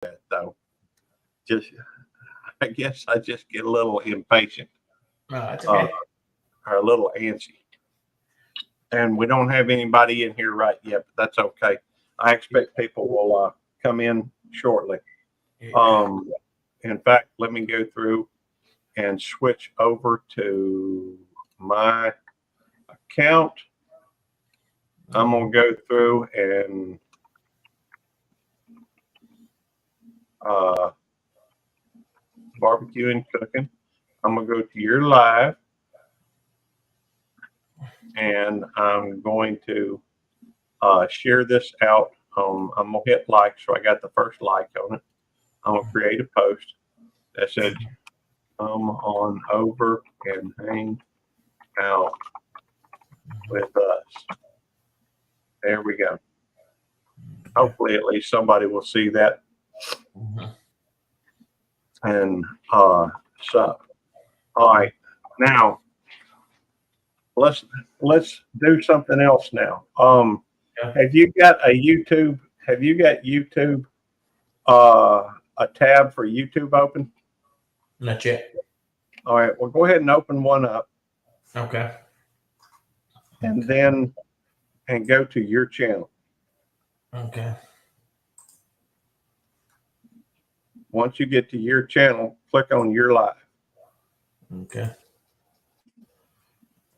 that though. Just, I guess I just get a little impatient, No, that's uh, okay. or a little antsy. And we don't have anybody in here right yet, but that's okay. I expect people will come in shortly. Yeah. Um, in fact, let me go through and switch over to my account. I'm gonna go through and barbecue and cooking. I'm gonna go to your live, and I'm going to share this out. I'm gonna hit like, so I got the first like on it. I'm gonna create a post that says, "Come on over and hang out with us." There we go. Hopefully, at least somebody will see that and sub. All right, now let's do something else now. Yeah. Have you got a YouTube? Have you got YouTube? A tab for YouTube open? Not yet. All right. Well, go ahead and open one up, Okay. and then go to your channel. Okay. Once you get to your channel, click on your live. Okay.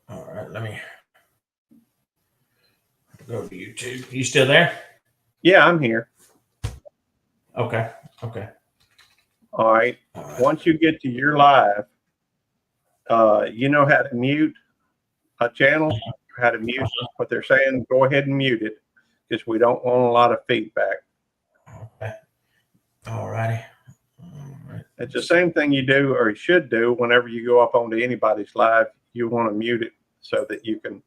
All right. Let me go to YouTube. You still there? Yeah, I'm here. Okay. Okay. All right. All right. Once you get to your live, you know how to mute a channel, how to mute what they're saying. Go ahead and mute it because we don't want a lot of feedback. Okay. All righty. All right. It's the same thing you do or you should do whenever you go up onto anybody's live. You want to mute it so that you can,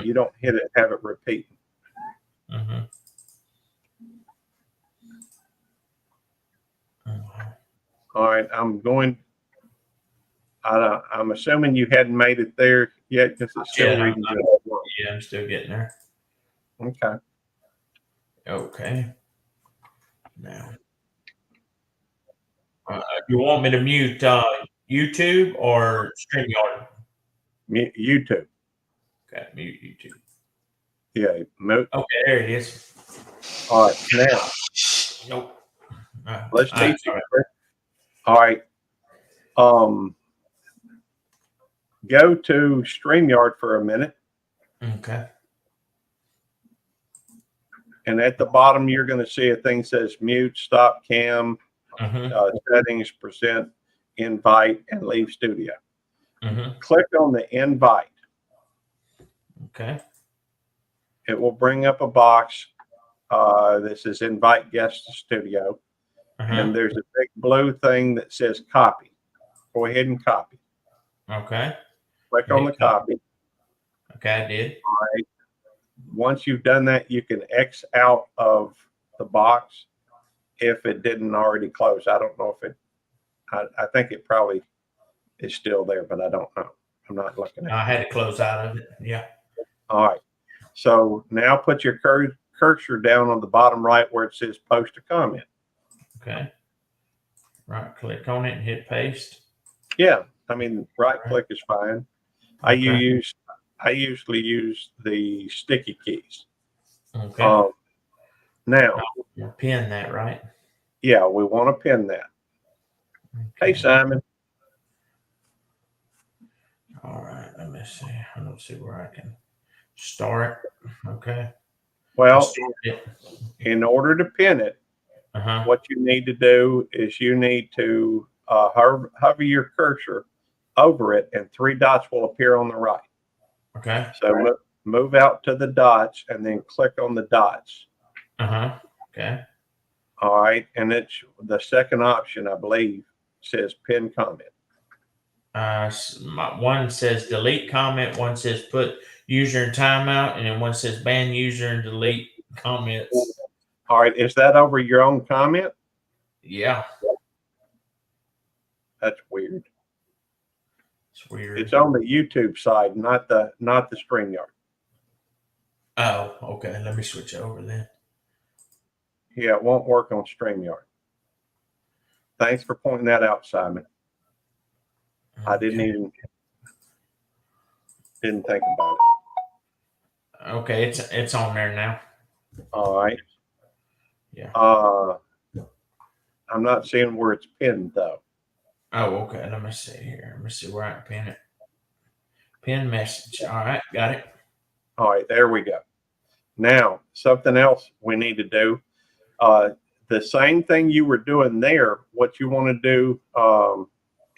you don't hit it, have it repeat. Mm-hmm. All right, I'm assuming you hadn't made it there yet because it's still reading. Yeah, I'm still getting there. Okay. Okay. Now, you want me to mute YouTube or StreamYard? YouTube. Okay, mute YouTube. Yeah, mute. Okay, there it is. All right, now. Nope. Let's teach you. All right. Go to StreamYard for a minute. Okay. And at the bottom, you're going to see a thing that says mute, stop cam, settings, present, invite, and leave studio. Click on the invite. Okay. It will bring up a box. This is invite guest to studio. And there's a big blue thing that says copy. Go ahead and copy. Okay. Click on the copy. Okay, I did. All right. Once you've done that, you can X out of the box if it didn't already close. I don't know if it, I think it probably is still there, but I don't know. I'm not looking at it. I had to close out of it. Yeah. All right. So now put your cursor down on the bottom right where it says post a comment. Okay. Right click on it and hit paste. Yeah. I mean, right click is fine. I usually use the sticky keys. Okay. Now, pin that, right? Yeah, we want to pin that. Okay. Hey, Simon. All right. Let me see. I don't see where I can start. Okay. Well, in order to pin it, what you need to do is you need to hover your cursor over it, and 3 dots will appear on the right. Okay. So move out to the dots and then click on the dots. Okay. All right. And it's the second option, I believe, says pin comment. One says delete comment, one says put user in timeout, and then one says ban user and delete comments. All right. Is that over your own comment? Yeah. That's weird. It's weird. It's on the YouTube side, not the StreamYard. Oh, okay. Let me switch over then. Yeah, it won't work on StreamYard. Thanks for pointing that out, Simon. I didn't think about it. Okay, it's on there now. All right. Yeah. I'm not seeing where it's pinned though. Oh, okay. Let me see here. Let me see where I can pin it. Pin message. All right, got it. All right, there we go. Now, something else we need to do. The same thing you were doing there, what you want to do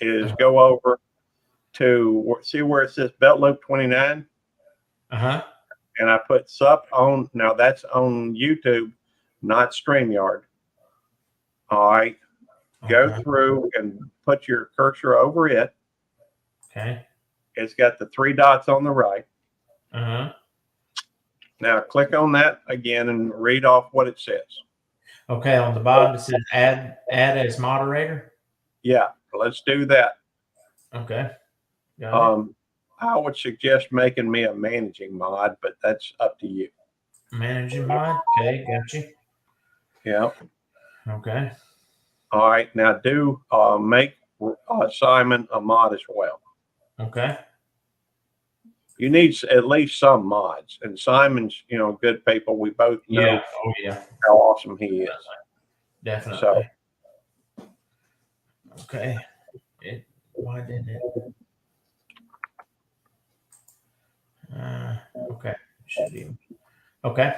is go over to see where it says Belt Loop 29. And I put SUP on. Now that's on YouTube, not StreamYard. All right. Go through and put your cursor over it. Okay. It's got the 3 dots on the right. Now click on that again and read off what it says. Okay, on the bottom it says add as moderator. Yeah, let's do that. Okay. Got it. I would suggest making me a managing mod, but that's up to you. Managing mod. Okay, got you. Yeah. Okay. All right. Now do make Simon a mod as well. Okay. You need at least some mods, and Simon's, good people. We both know Yeah. Oh yeah. how awesome he is. Definitely. So, okay. Why didn't it? Okay. Should be. Okay.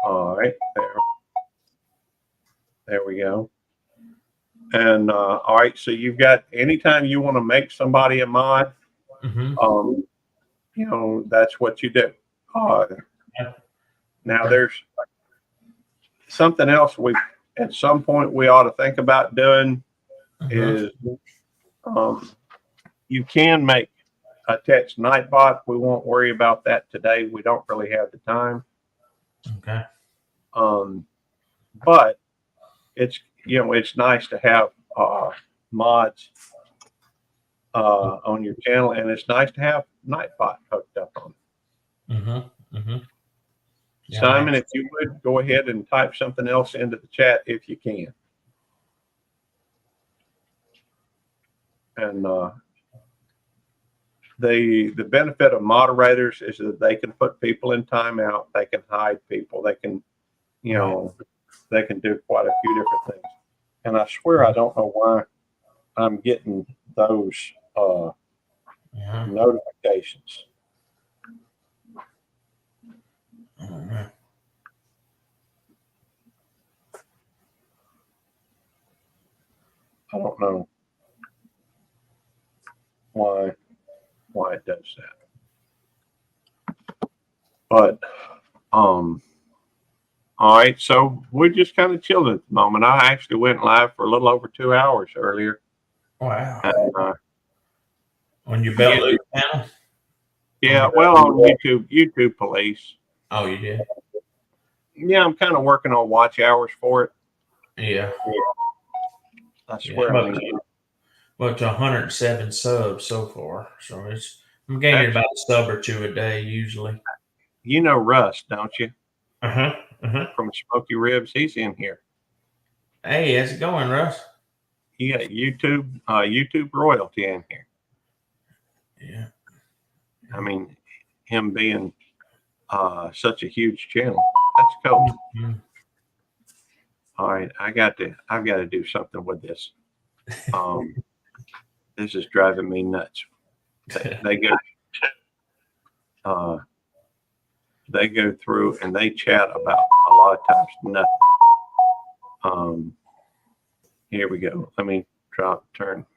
All right. There we go. And all right. So you've got, anytime you want to make somebody a mod, that's what you do. Now there's something else at some point we ought to think about doing is you can make a text Nightbot. We won't worry about that today. We don't really have the time. Okay. But it's nice to have mods on your channel, and it's nice to have Nightbot hooked up on it. Yeah, Simon, if you would go ahead and type something else into the chat if you can. And the benefit of moderators is that they can put people in timeout, they can hide people, they can, they can do quite a few different things. And I swear I don't know why I'm getting those notifications. I don't know why it does that. But all right, so we're just kind of chilling at the moment. I actually went live for a little over 2 hours earlier. Wow. And, on your Belt Loop channel? Yeah, well, on YouTube Police. Oh, you did? Yeah, I'm kind of working on watch hours for it. Yeah. I swear. Well, to 107 subs so far. So I'm gaining about a sub or 2 a day usually. You know Russ, don't you? From Smoky Ribs, he's in here. Hey, how's it going, Russ? You got YouTube royalty in here. Yeah. I mean, him being such a huge channel. That's cool. All right, I've got to do something with this. This is driving me nuts. They go through and they chat about a lot of times nothing. Here we go. Let me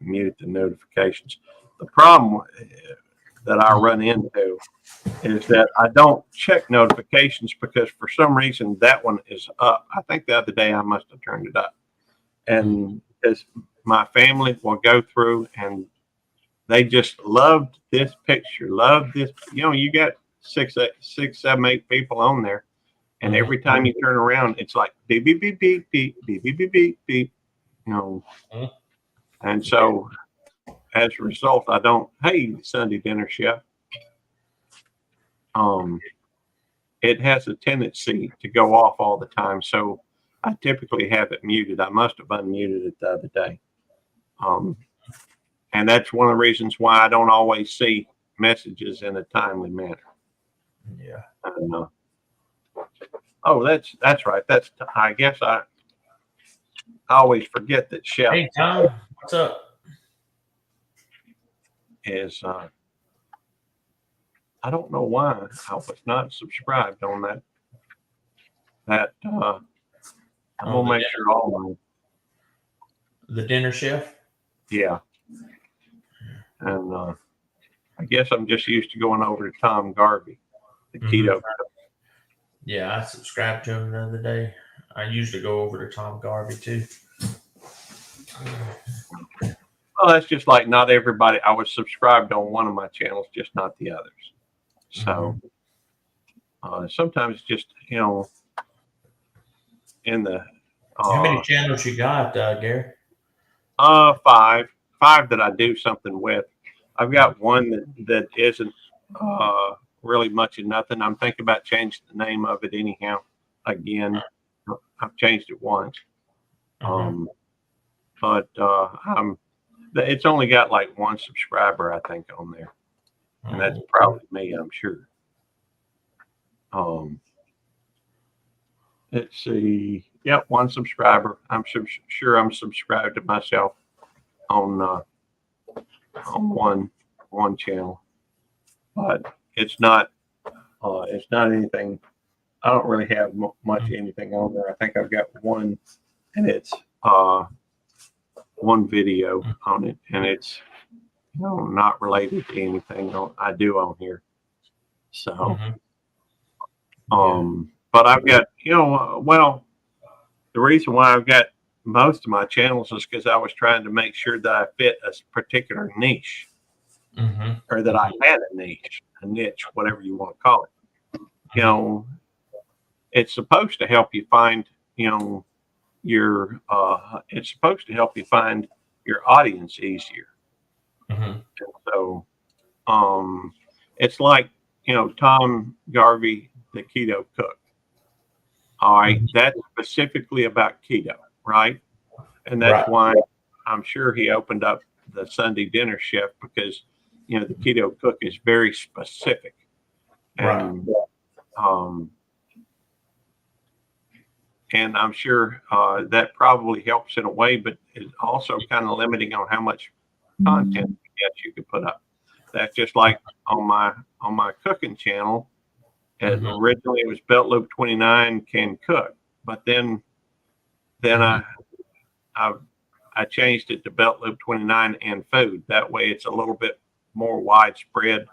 mute the notifications. The problem that I run into is that I don't check notifications because for some reason that one is up. I think the other day I must have turned it up. And as my family will go through and they just loved this picture, loved this. You got 6, 7, 8 people on there. And every time you turn around, it's like beep, beep, beep, beep, beep, beep, beep, beep, beep, beep. And so as a result, I don't, hey, Sunday dinner chef. it has a tendency to go off all the time. So I typically have it muted. I must have unmuted it the other day. And that's one of the reasons why I don't always see messages in a timely manner. Yeah. And, oh, that's right. I guess I always forget that Chef Hey, Tom, what's up? is. I don't know why I was not subscribed on that. I'm gonna make sure all my The dinner chef. yeah. And I guess I'm just used to going over to Tom Garvey, the keto. Yeah, I subscribed to him the other day. I usually go over to Tom Garvey too. Well, that's just like not everybody. I was subscribed on one of my channels, just not the others. So sometimes just in the how many channels you got, Gary? 5 that I do something with. I've got one that isn't really much of nothing. I'm thinking about changing the name of it anyhow. Again, I've changed it once. But it's only got like 1 subscriber, I think, on there. And that's probably me, I'm sure. Let's see. Yep, 1 subscriber. I'm sure I'm subscribed to myself on one channel, but it's not anything. I don't really have much anything on there. I think I've got one, and it's one video on it, and it's not related to anything I do on here. So, but I've got well, the reason why I've got most of my channels is because I was trying to make sure that I fit a particular niche, or that I had a niche, whatever you want to call it. It's supposed to help you find, your. It's supposed to help you find your audience easier. And so, it's like Tom Garvey, the Keto Cook. All right, that's specifically about keto, right? And that's why I'm sure he opened up the Sunday Dinner Chef, because the Keto Cook is very specific, and and I'm sure that probably helps in a way, but is also kind of limiting on how much content you could put up. That's just like on my cooking channel. And originally it was Belt Loop 29 Can Cook, but then I changed it to Belt Loop 29 and Food. That way it's a little bit more widespread.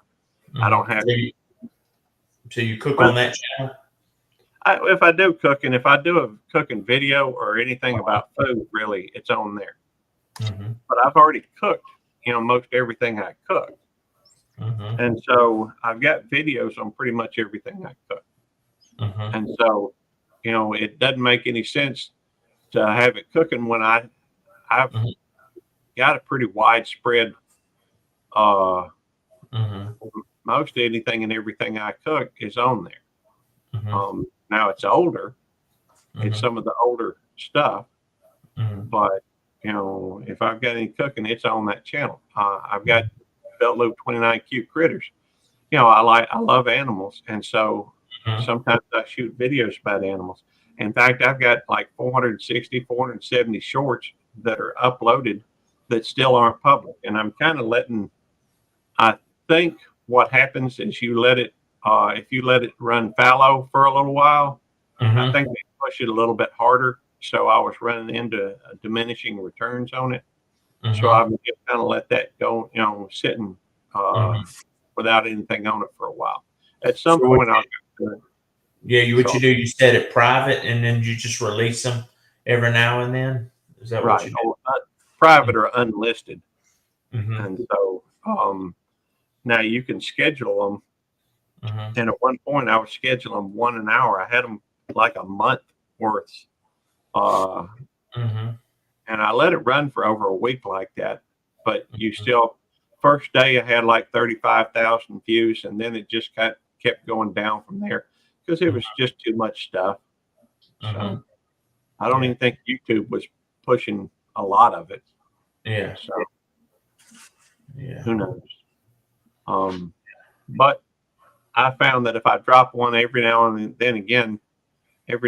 I don't have to. So you cook on that channel? If I do cooking, if I do a cooking video or anything about food, really, it's on there. But I've already cooked, most everything I cook. And so I've got videos on pretty much everything I cook. And so, it doesn't make any sense to have it cooking when I've got a pretty widespread, most anything and everything I cook is on there. Now it's older. It's some of the older stuff, but if I've got any cooking, it's on that channel. I've got Belt Loop 29 Cute Critters. I love animals, and so sometimes I shoot videos about animals. In fact, I've got like 460, 470 shorts that are uploaded that still aren't public, and I'm kind of letting. I think what happens is you let it. If you let it run fallow for a little while, I think they push it a little bit harder. So I was running into diminishing returns on it. So I've just kind of let that go, sitting without anything on it for a while. At some point, I'll do it. Yeah, what you do, you set it private, and then you just release them every now and then. Is that what you do? Private or unlisted. And so now you can schedule them. And at one point, I was scheduling them 1 an hour. I had them like a month worth. And I let it run for over a week like that. But you still, first day I had like 35,000 views, and then it just kept going down from there because it was just too much stuff. Mhm. So I don't Yeah. even think YouTube was pushing a lot of it. Yeah. So Yeah. who knows? But I found that if I drop one every now and then again, it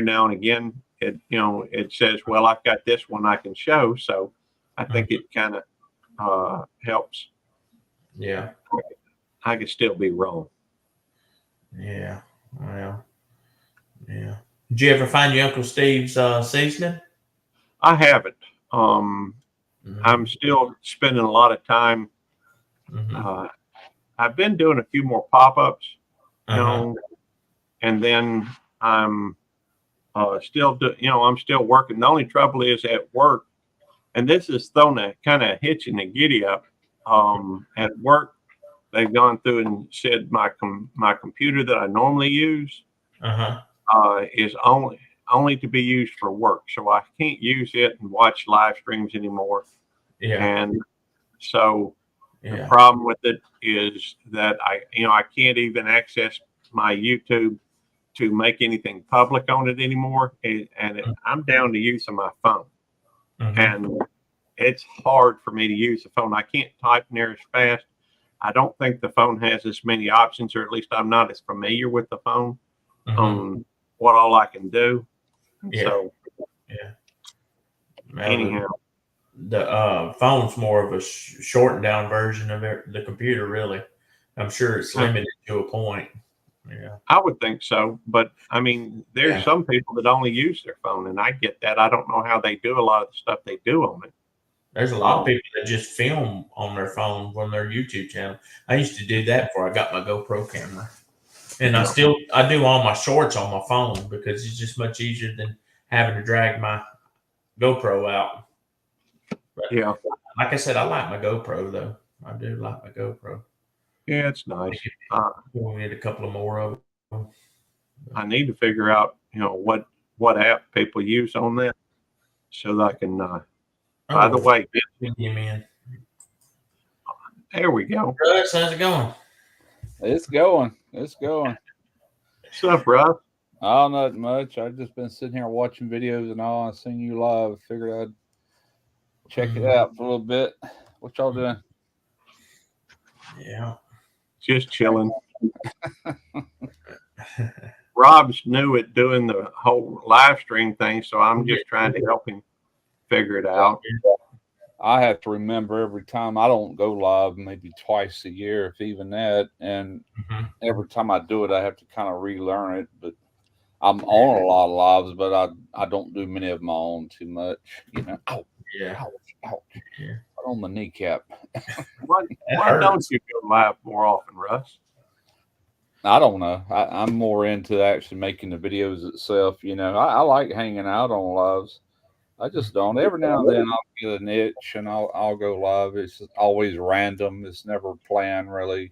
says, well, I've got this one I can show. So I think it kind of helps. Yeah. I could still be wrong. Yeah. Well, yeah. Did you ever find your Uncle Steve's seasoning? I haven't. Mhm. I'm still spending a lot of time. Mhm. I've been doing a few more pop-ups, Uh-huh. and then I'm I'm still working. The only trouble is at work, and this is thrown a kind of hitch in the giddy up. At work, they've gone through and said my computer that I normally use Uh-huh. is only to be used for work, so I can't use it and watch live streams anymore. Yeah. And so the Yeah. problem with it is that I can't even access my YouTube to make anything public on it anymore. I'm down to using my phone, Mhm. and it's hard for me to use the phone. I can't type near as fast. I don't think the phone has as many options, or at least I'm not as familiar with the phone Mhm. on what all I can do. Yeah. So Yeah. Well, anyhow, the phone's more of a shortened down version of the computer, really. I'm sure it's limited to a point. Yeah. I would think so. But I mean, there's Yeah. some people that only use their phone, and I get that. I don't know how they do a lot of the stuff they do on it. There's a lot of people that just film on their phone from their YouTube channel. I used to do that before I got my GoPro camera. And I do all my shorts on my phone because it's just much easier than having to drag my GoPro out. But Yeah. like I said, I like my GoPro though. I do like my GoPro. Yeah, it's nice. We'll need a couple of more of them. I need to figure out, what app people use on that so that I can, by the way, man. there we go. Russ, how's it going? It's going. It's going. What's up, Russ? Oh, not much. I've just been sitting here watching videos and all. I seen you live. Figured I'd check it out for a little bit. What y'all doing? Yeah. Just chilling. Rob's new at doing the whole live stream thing, so I'm just trying to help him figure it out. I have to remember every time. I don't go live maybe twice a year, if even that. And every time I do it, I have to kind of relearn it. But I'm on a lot of lives, but I don't do many of my own too much. Ouch, Yeah. ouch, ouch. Yeah. Right on the kneecap. Why don't you go live more often, Russ? I don't know. I'm more into actually making the videos itself. I like hanging out on lives. I just don't. Every now and then I'll get an itch and I'll go live. It's always random. It's never planned really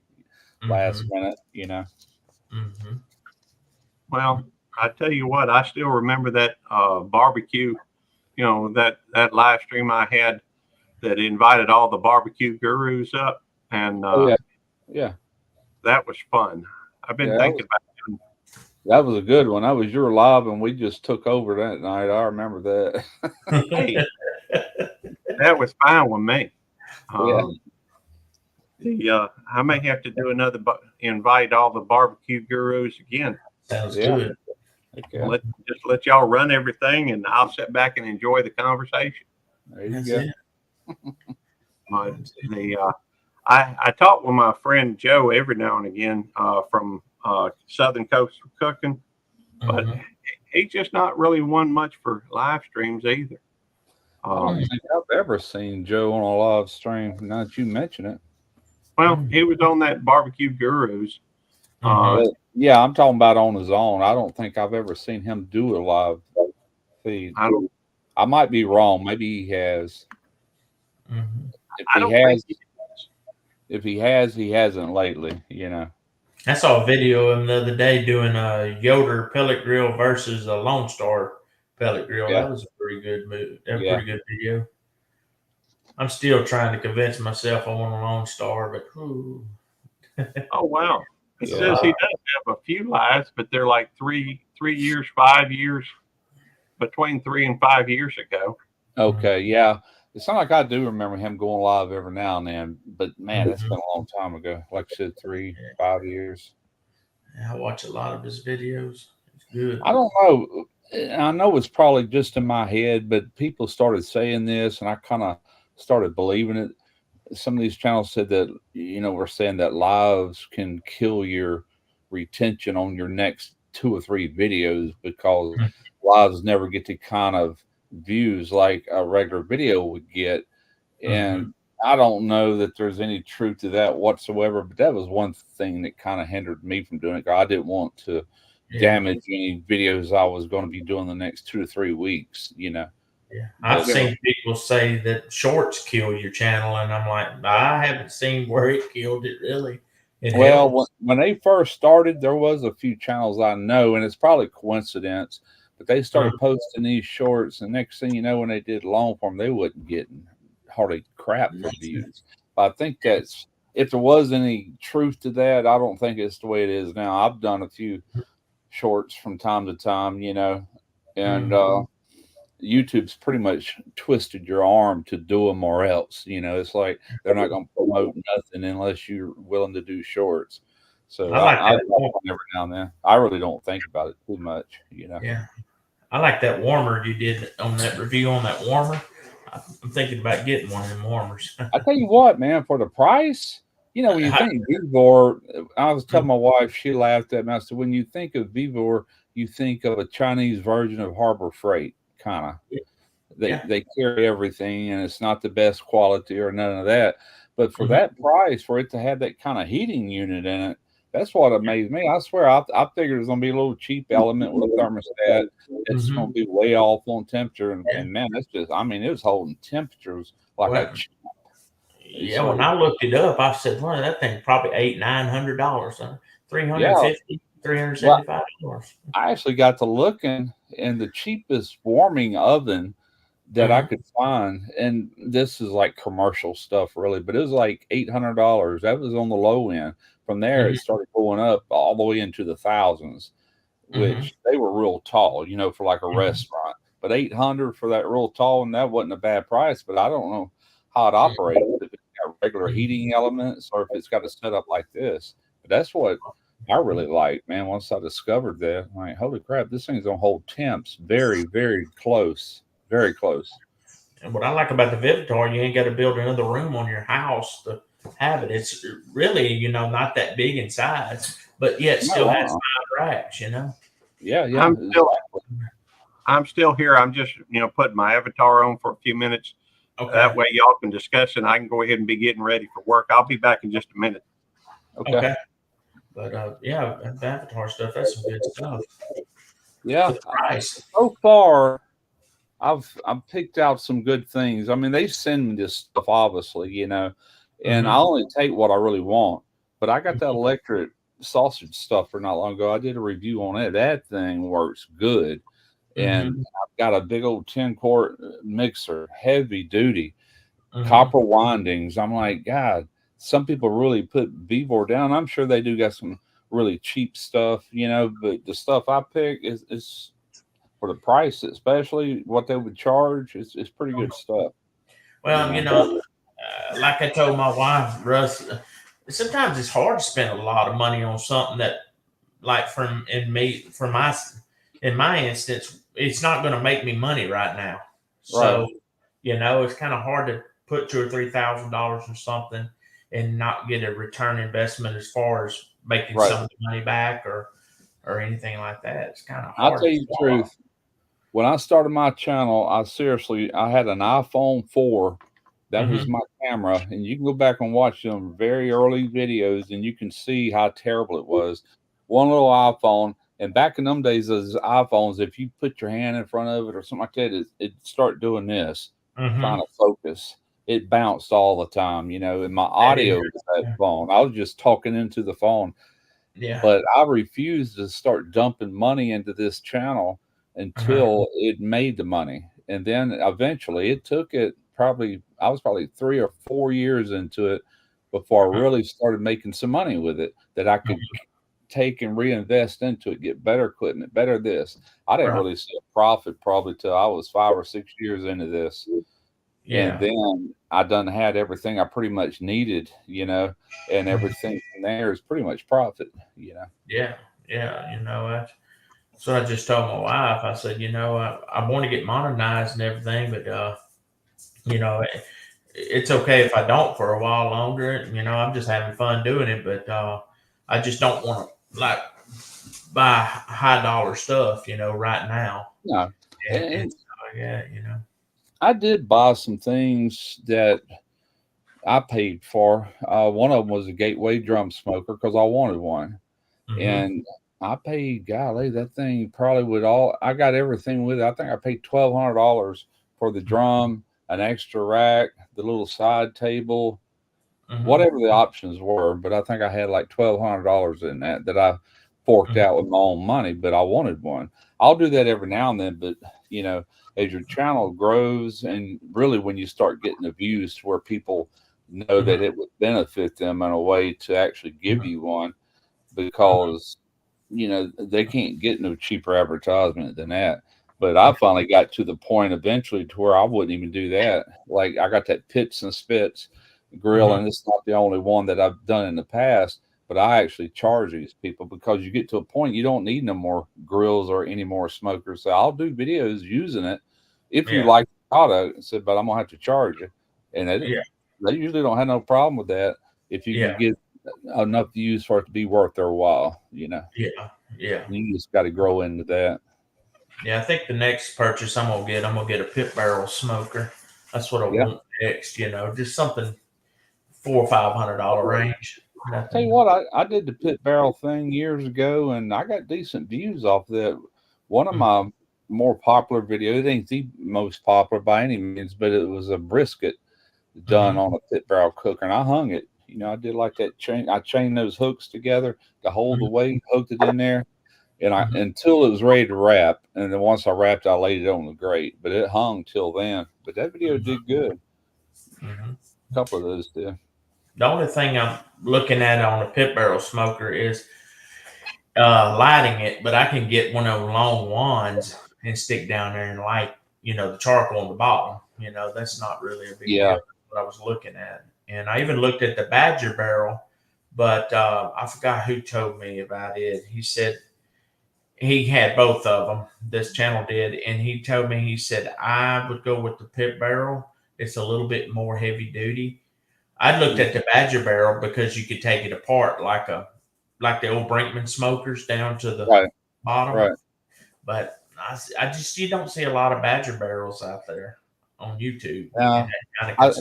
last minute, Mm-hmm. Well, I tell you what, I still remember that barbecue, that live stream I had that invited all the barbecue gurus up, and yeah, that was fun. I've been thinking about it. That was a good one. That was your live, and we just took over that night. I remember that. Hey, that was fine with me. I may have to do another, invite all the barbecue gurus again. Sounds good. Okay. Let y'all run everything, and I'll sit back and enjoy the conversation. There you go. I talk with my friend Joe every now and again from Southern Coast Cooking, but he's just not really one much for live streams either. I don't think I've ever seen Joe on a live stream. Now that you mention it. Well, he was on that Barbecue Gurus. Yeah, I'm talking about on his own. I don't think I've ever seen him do a live feed. I might be wrong. Maybe he has. If he has, he hasn't lately. I saw a video of him the other day doing a Yoder pellet grill versus a Lone Star pellet grill. Yeah. That was a pretty good move. Pretty good video. I'm still trying to convince myself I want a Lone Star, but oh wow, It Yeah. says he does have a few lives, but they're like 3 years, 5 years, between 3 and 5 years ago. Okay, yeah. It's not like I do remember him going live every now and then, but man, that's Mhm. been a long time ago. Like I said, 3, 5 years. I watch a lot of his videos. It's good. I don't know. I know it's probably just in my head, but people started saying this, and I kind of started believing it. Some of these channels said that, we're saying that lives can kill your retention on your next 2 or 3 videos because Mhm. lives never get the kind of views like a regular video would get. Mhm. And I don't know that there's any truth to that whatsoever, but that was one thing that kind of hindered me from doing it. I didn't want to Yeah. damage any videos I was going to be doing the next 2 to 3 weeks. Yeah. But I've seen people say that shorts kill your channel, and I'm like, I haven't seen where it killed it really. It well, helps. when they first started, there was a few channels I know, and it's probably coincidence, but they started posting these shorts, and next thing you know, when they did long form, they wasn't getting hardly crap for views. But I think that's, if there was any truth to that, I don't think it's the way it is now. I've done a few shorts from time to time, and YouTube's pretty much twisted your arm to do them or else. It's like they're not going to promote nothing unless you're willing to do shorts. So I like I that. watch them every now and then. I really don't think about it too much. Yeah. I like that warmer you did on that review on that warmer. I'm thinking about getting one of them warmers. I tell you what, man, for the price, when you think Vivor, I was telling my wife, she laughed at me. I said, when you think of Vivor, you think of a Chinese version of Harbor Freight, kind of. They carry everything, and it's not the best quality or none of that. But for that price, for it to have that kind of heating unit in it, that's what amazed me. I swear, I figured it was going to be a little cheap element with a thermostat. It's going to be way off on temperature, and man, that's just, it was holding temperatures like Well, a champ. Yeah, when I looked it up, I said, well, that thing probably $800-900, $350, $375. I actually got to looking, and the cheapest warming oven that I could find, and this is like commercial stuff really, but it was like $800. That was on the low end. From there, it started going up all the way into the thousands, which they were real tall, for like a restaurant. But 800 for that real tall, and that wasn't a bad price. But I don't know how it operates, if it's got regular heating elements or if it's got a setup like this. But that's what I really like, man. Once I discovered that, I'm like, holy crap, this thing's gonna hold temps very, very close. Very close. And what I like about the Vivitar, you ain't got to build another room on your house to have it. It's really, not that big in size, but yet still has 5 racks, Yeah. I'm still here. I'm just, putting my avatar on for a few minutes. Okay. That way y'all can discuss and I can go ahead and be getting ready for work. I'll be back in just a minute. Okay. But yeah, the Avatar stuff, that's some good stuff. Yeah. Price. So far, I've picked out some good things. They send me this stuff, obviously, and I only take what I really want. But I got that electric sausage stuff for not long ago. I did a review on it. That thing works good. And I've got a big old 10-quart mixer, heavy duty, copper windings. I'm like, God, some people really put Vivor down. I'm sure they do got some really cheap stuff, but the stuff I pick is for the price, especially what they would charge, it's pretty good stuff. Well, like I told my wife, Russ, sometimes it's hard to spend a lot of money on something that, like in my instance, it's not going to make me money right now. So, it's kind of hard to put $2,000 or $3,000 in something and not get a return investment as far as making some of the money back or anything like that. It's kind of hard. I'll tell you the truth. When I started my channel, I had an iPhone 4. That was my camera. And you can go back and watch some very early videos and you can see how terrible it was. One little iPhone. And back in them days, those iPhones, if you put your hand in front of it or something like that, it'd start doing this, trying to focus. It bounced all the time, and my audio was that phone. I was just talking into the phone. Yeah. But I refused to start dumping money into this channel until it made the money. And then eventually it took it I was probably 3 or 4 years into it before I really started making some money with it, that I could take and reinvest into it, get better equipment, better this. I didn't Right. really see a profit probably till I was 5 or 6 years into this. Yeah. And then I done had everything I pretty much needed, and everything from there is pretty much profit. Yeah. Yeah. So I just told my wife, I said, I want to get modernized and everything, but, it's okay if I don't for a while longer. I'm just having fun doing it, but I just don't want to like buy high dollar stuff, right now. No. And And so, yeah. I did buy some things that I paid for. One of them was a Gateway drum smoker because I wanted one. Mhm. And I paid, golly, that thing probably I got everything with it. I think I paid $1,200 for the drum, an extra rack, the little side table, Mhm. whatever the options were. But I think I had like $1,200 in that I forked Mhm. out with my own money, but I wanted one. I'll do that every now and then, but as your channel grows and really when you start getting the views to where people know that it would benefit them in a way to actually give you one, because they can't get no cheaper advertisement than that. But I finally got to the point eventually to where I wouldn't even do that. Like I got that Pits and Spits grill, and it's not the only one that I've done in the past, but I actually charge these people because you get to a point you don't need no more grills or any more smokers. So I'll do videos using it if you Yeah. like the product. I said, but I'm gonna have to charge you, and Yeah. they usually don't have no problem with that if you Yeah. can get enough views for it to be worth their while. Yeah. Yeah. You just got to grow into that. Yeah. I think the next purchase I'm gonna get a pit barrel smoker. That's what I Yeah. want next, just something $400 or $500 range. Tell you Nothing. what, I did the pit barrel thing years ago, and I got decent views off that. One of my more popular videos, it ain't the most popular by any means, but it was a brisket done on a pit barrel cooker, and I hung it. I did like that chain. I chained those hooks together to hold the weight, hooked it in there, and until it was ready to wrap. And then once I wrapped, I laid it on the grate, but it hung till then. But that video did good. A couple of those did. The only thing I'm looking at on a pit barrel smoker is lighting it, but I can get one of those long wands and stick down there and light, the charcoal on the bottom. That's not really a big deal. That's what I was looking at. And I even looked at the Badger barrel, but I forgot who told me about it. He said he had both of them. This channel did, and he told me, he said I would go with the pit barrel. It's a little bit more heavy duty. I looked at the Badger barrel because you could take it apart like the old Brinkman smokers down to the bottom. Right. But you don't see a lot of Badger barrels out there on YouTube. Yeah.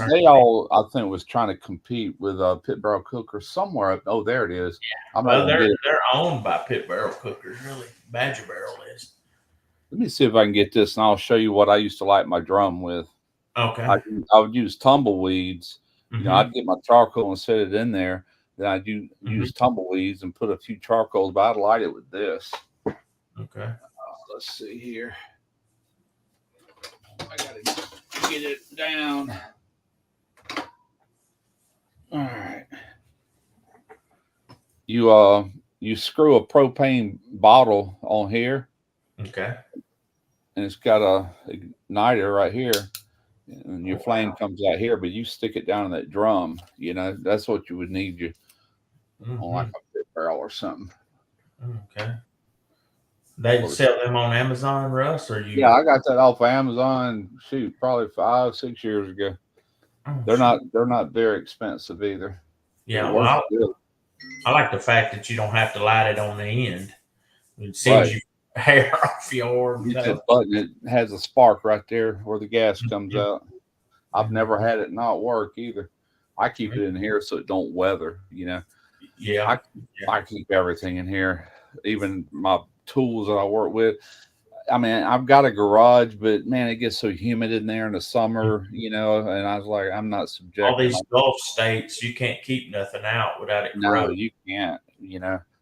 They all, I think, was trying to compete with a pit barrel cooker somewhere. Oh, there it is. Yeah. Well, they're owned by pit barrel cookers, really. Badger barrel is. Let me see if I can get this, and I'll show you what I used to light my drum with. Okay. I would use tumbleweeds. I'd get my charcoal and set it in there. Then I'd use tumbleweeds and put a few charcoals, but I'd light it with this. Okay. Let's see here. I gotta get it down. All right. You screw a propane bottle on here. Okay. And it's got a igniter right here. And your flame comes out here, but you stick it down in that drum. That's what you would need on like a pit barrel or something. Okay. They sell them on Amazon, Russ, or you? Yeah, I got that off of Amazon. Shoot, probably 5, 6 years ago. They're not very expensive either. Yeah, well, I like the fact that you don't have to light it on the end. It saves you hair off your arm. That button, it has a spark right there where the gas comes out. I've never had it not work either. I keep it in here so it don't weather. Yeah. I keep everything in here, even my tools that I work with. I mean, I've got a garage, but man, it gets so humid in there in the summer, and I was like, I'm not subjecting all these Gulf states, you can't keep nothing out without it corroding. No, you can't.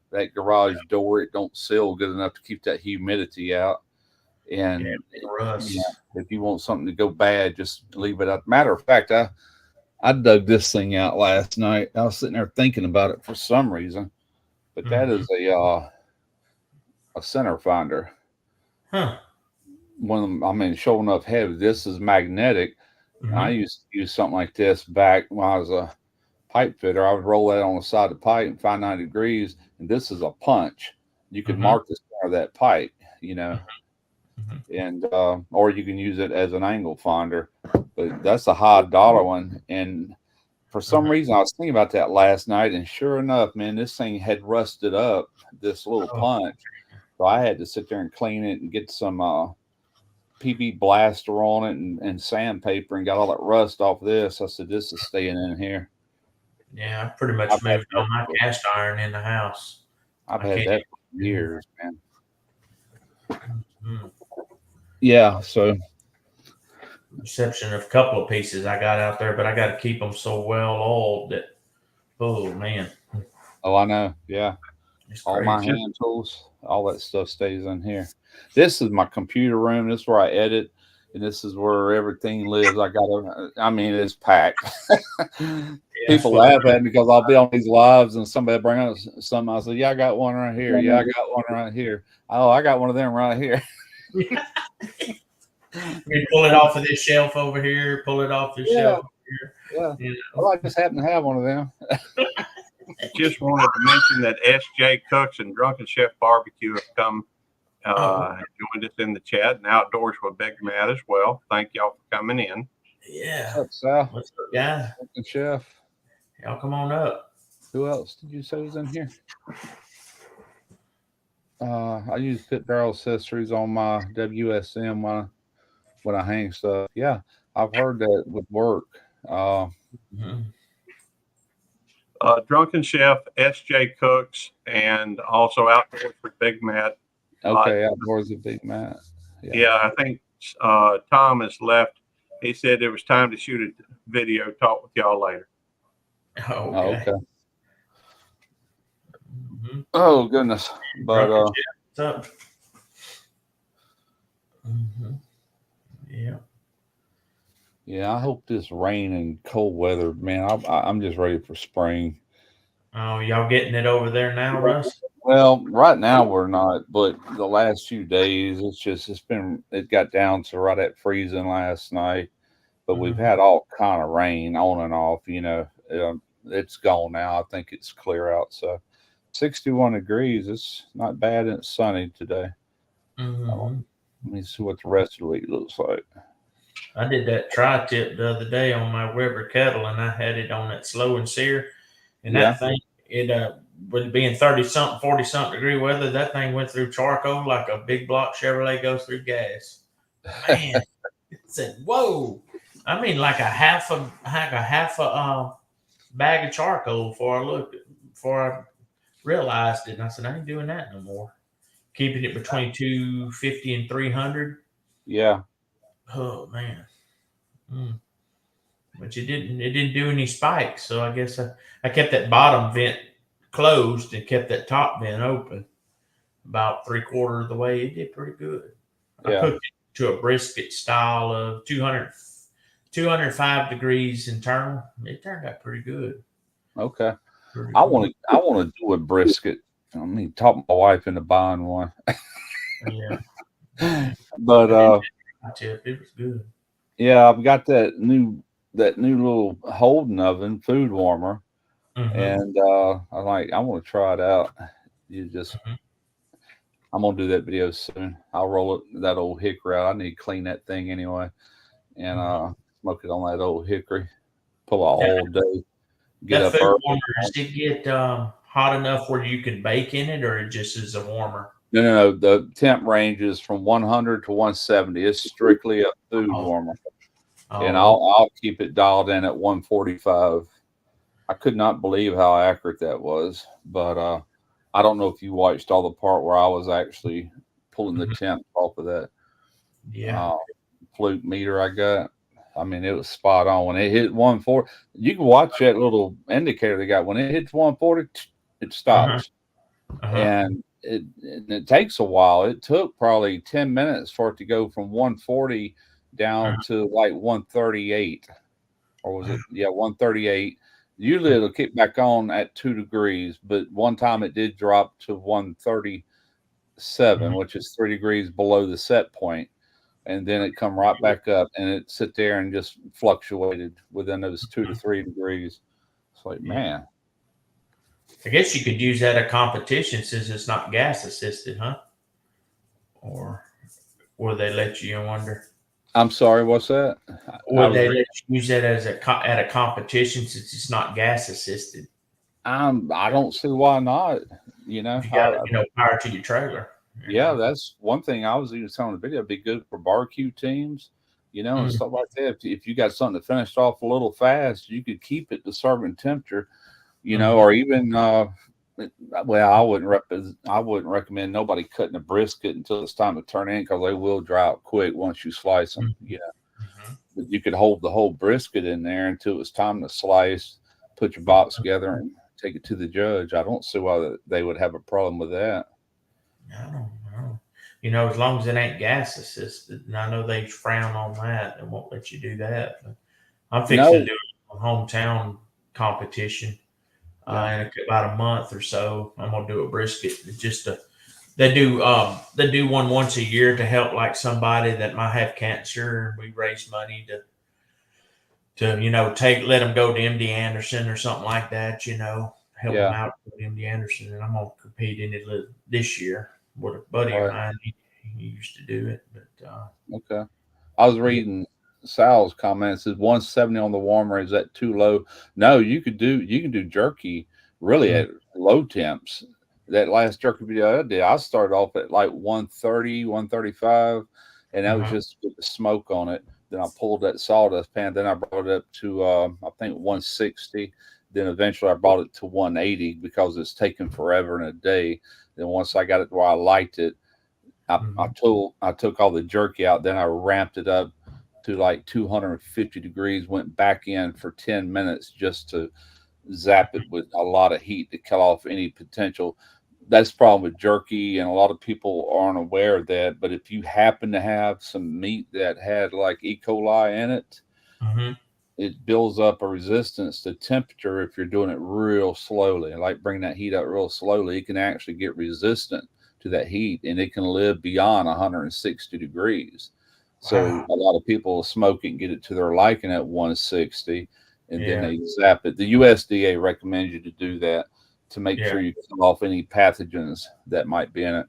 That garage door, it don't seal good enough to keep that humidity out. And if you want something to go bad, just leave it up. Matter of fact, I dug this thing out last night. I was sitting there thinking about it for some reason. but that is a center finder. Huh. One of them, I mean, sure enough heavy. This is magnetic. I used to use something like this back when I was a pipe fitter. I would roll that on the side of the pipe and find 90 degrees, and this is a punch. You can mark the center of that pipe, you know, and or you can use it as an angle finder. But that's a high dollar one, and for some reason I was thinking about that last night, and sure enough, man, this thing had rusted up. This little punch, so I had to sit there and clean it and get some PB blaster on it and sandpaper and got all that rust off of this. I said, this is staying in here. Yeah, I pretty much moved all my cast iron in the house. I've had that for years, man. Mm-hmm. Yeah, so exception of a couple of pieces I got out there, but I got to keep them so well oiled that, oh man. Oh, I know. Yeah. All my hand tools, all that stuff stays in here. This is my computer room. This is where I edit, and this is where everything lives. I mean, it's packed. People laugh at me because I'll be on these lives and somebody bring up something. I say, yeah, I got one right here. Yeah, I got one right here. Oh, I got one of them right here. You pull it off of this shelf over here, pull it off this shelf over here. Yeah. You know? Well, I just happen to have one of them. Just wanted to mention that SJ Cooks and Drunken Chef Barbecue have come joined us in the chat and Outdoors with Big Matt as well. Thank y'all for coming in. Yeah. What's up, Sal? What's up, guys? Drunken Chef. Y'all come on up. Who else did you say was in here? I use pit barrel accessories on my WSM when I hang stuff. Yeah, I've heard that would work. Drunken Chef, SJ Cooks, and also Outdoors with Big Matt. Okay, Outdoors with Big Matt. Yeah, I think Tom has left. He said it was time to shoot a video. Talk with y'all later. Okay. Oh goodness, but what's up? Yeah, I hope this rain and cold weather, man. I'm just ready for spring. Oh, y'all getting it over there now, Russ? Well, right now we're not, but the last few days it got down to right at freezing last night. But we've had all kind of rain on and off. You know, it's gone now. I think it's clear out. So 61 degrees. It's not bad, and it's sunny today. Let me see what the rest of the week looks like. I did that tri-tip the other day on my Weber kettle, and I had it on that slow and sear. And that thing, with being 30-something, 40-something degree weather, that thing went through charcoal like a big block Chevrolet goes through gas. Man, it said, whoa. I mean, like a half a bag of charcoal before I realized it. And I said, I ain't doing that no more. Keeping it between 250 and 300. Yeah. Oh man. But it didn't do any spikes. So I guess I kept that bottom vent closed and kept that top vent open about 3/4 of the way. It did pretty good. I cooked it to a brisket style of 205 degrees internal. It turned out pretty good. Okay. I want to do a brisket. I mean, talk my wife into buying one. Yeah. But it was good. Yeah, I've got that new little Holden oven food warmer, and I want to try it out. I'm gonna do that video soon. I'll roll that old hickory out. I need to clean that thing anyway, and smoke it on that old hickory. Pull all day. Get that up food early. warmer, does it get hot enough where you can bake in it, or it just is a warmer? No. The temp range is from 100 to 170. It's strictly a food warmer, and I'll keep it dialed in at 145. I could not believe how accurate that was, but I don't know if you watched all the part where I was actually pulling the temp off of that fluke meter I got. I mean, it was spot on. When it hit 140, you can watch that little indicator they got. When it hits 140, it stops. And it takes a while. It took probably 10 minutes for it to go from 140 down to like 138. Or was it? Yeah, 138. Usually it'll kick back on at 2 degrees, but one time it did drop to 137, which is 3 degrees below the set point, and then it come right back up, and it sit there and just fluctuated within those 2 to 3 degrees. It's like, man, I guess you could use that at competition since it's not gas assisted, huh? Or will they let you? I wonder. I'm sorry, what's that? Would they let you use that as at a competition since it's not gas assisted? I don't see why not. You know, You got power to your trailer. Yeah, that's one thing I was even telling the video. It'd be good for barbecue teams, and stuff like that. If you got something that finished off a little fast, you could keep it to serving temperature, or even well, I wouldn't recommend nobody cutting a brisket until it's time to turn in because they will dry out quick once you slice them. But you could hold the whole brisket in there until it's time to slice, put your box together, and take it to the judge. I don't see why they would have a problem with that. I don't know. As long as it ain't gas assisted, and I know they frown on that and won't let you do that. But I'm fixing to do a hometown competition in about a month or so. I'm gonna do a brisket. They do one once a year to help like somebody that might have cancer. We raise money to let them go to MD Anderson or something like that. Help them out with MD Anderson, and I'm gonna compete in it this year with a buddy of mine. He used to do it, but okay. I was reading Sal's comments. Is 170 on the warmer? Is that too low? No, you can do jerky really at low temps. That last jerky video I did, I started off at like 130, 135, and that was just with the smoke on it. Then I pulled that sawdust pan. Then I brought it up to I think 160. Then eventually I brought it to 180 because it's taken forever and a day. Then once I got it where I liked it, I took all the jerky out. Then I ramped it up to like 250 degrees. Went back in for 10 minutes just to zap it with a lot of heat to cut off any potential. That's the problem with jerky, and a lot of people aren't aware of that. But if you happen to have some meat that had like E. coli in it, it builds up a resistance to temperature. If you're doing it real slowly, like bring that heat up real slowly, it can actually get resistant to that heat, and it can live beyond 160 degrees. So a lot of people smoke it and get it to their liking at 160, and then they zap it. The USDA recommends you to do that to make sure you cut off any pathogens that might be in it.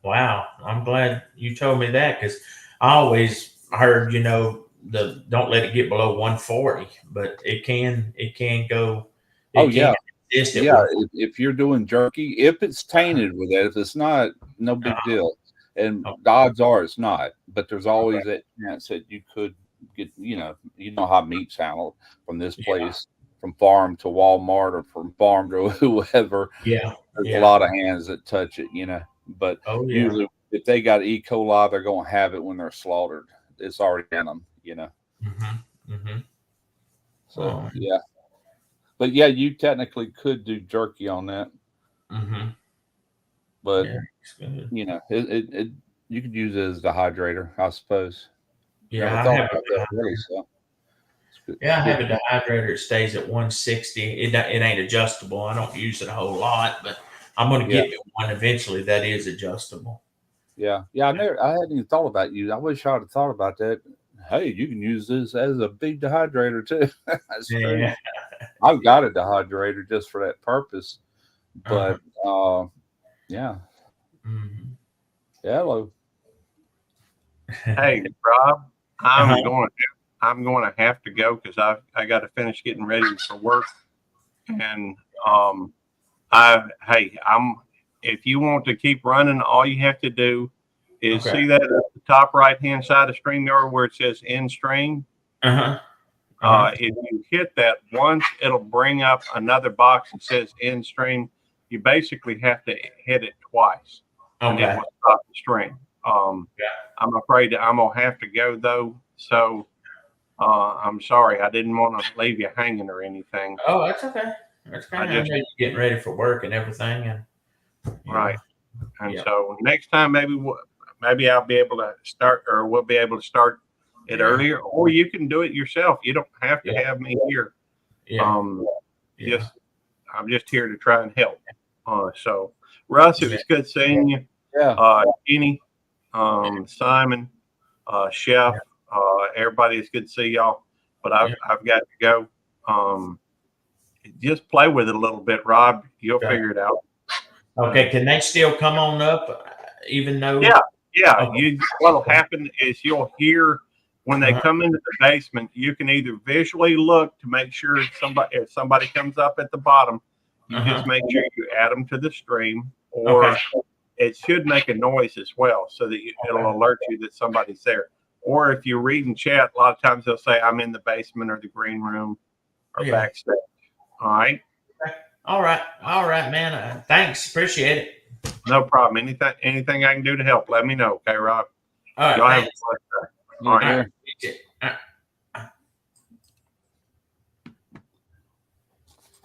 Wow, I'm glad you told me that, because I always heard, don't let it get below 140, but it can go. If you're doing jerky, if it's tainted with it, if it's not, no big deal. And the odds are it's not, but there's always that chance that you could get, how meat's handled from this place, from farm to Walmart, or from farm to whoever. There's a lot of hands that touch it, but usually if they got E. coli, they're going to have it when they're slaughtered. It's already in them, So, but you technically could do jerky on that. But it you could use it as the hydrator, I suppose. I have a dehydrator. It stays at 160. It ain't adjustable. I don't use it a whole lot, but I'm going to get one eventually that is adjustable. I hadn't even thought about you. I wish I would have thought about that. Hey, you can use this as a big dehydrator too. That's true. I've got a dehydrator just for that purpose. But hello. Hey, Rob, I'm going to have to go because I got to finish getting ready for work. And if you want to keep running, all you have to do is see that at the top right hand side of StreamYard where it says end stream. If you hit that once, it'll bring up another box that says end stream. You basically have to hit it twice, and it will stop the stream. I'm afraid that I'm gonna have to go though, so I'm sorry. I didn't want to leave you hanging or anything. Oh, that's okay. That's kind of getting ready for work and everything, and right. And so next time, maybe I'll be able to start, or we'll be able to start it earlier, or you can do it yourself. You don't have to have me here. Yeah. I'm just here to try and help. So Russ, it was good seeing you. Yeah. Kenny, Simon, Chef, everybody, it's good to see y'all. But I've got to go. Just play with it a little bit, Rob. You'll Okay. figure it out. Okay, can they still come on up, even though? Yeah. Okay. What'll happen is you'll hear when they come into the basement. You can either visually look to make sure if somebody comes up at the bottom, you just make sure you add them to the stream, or it should make a noise as well, so that it'll alert you that somebody's there. Or if you read in chat, a lot of times they'll say, "I'm in the basement or the green room or backstage." All right. All right, man. Thanks, appreciate it. No problem. Anything I can do to help, let me know. Okay, Rob. All right, Y'all have a thanks. blessed day. Yeah, All right. yeah. All right.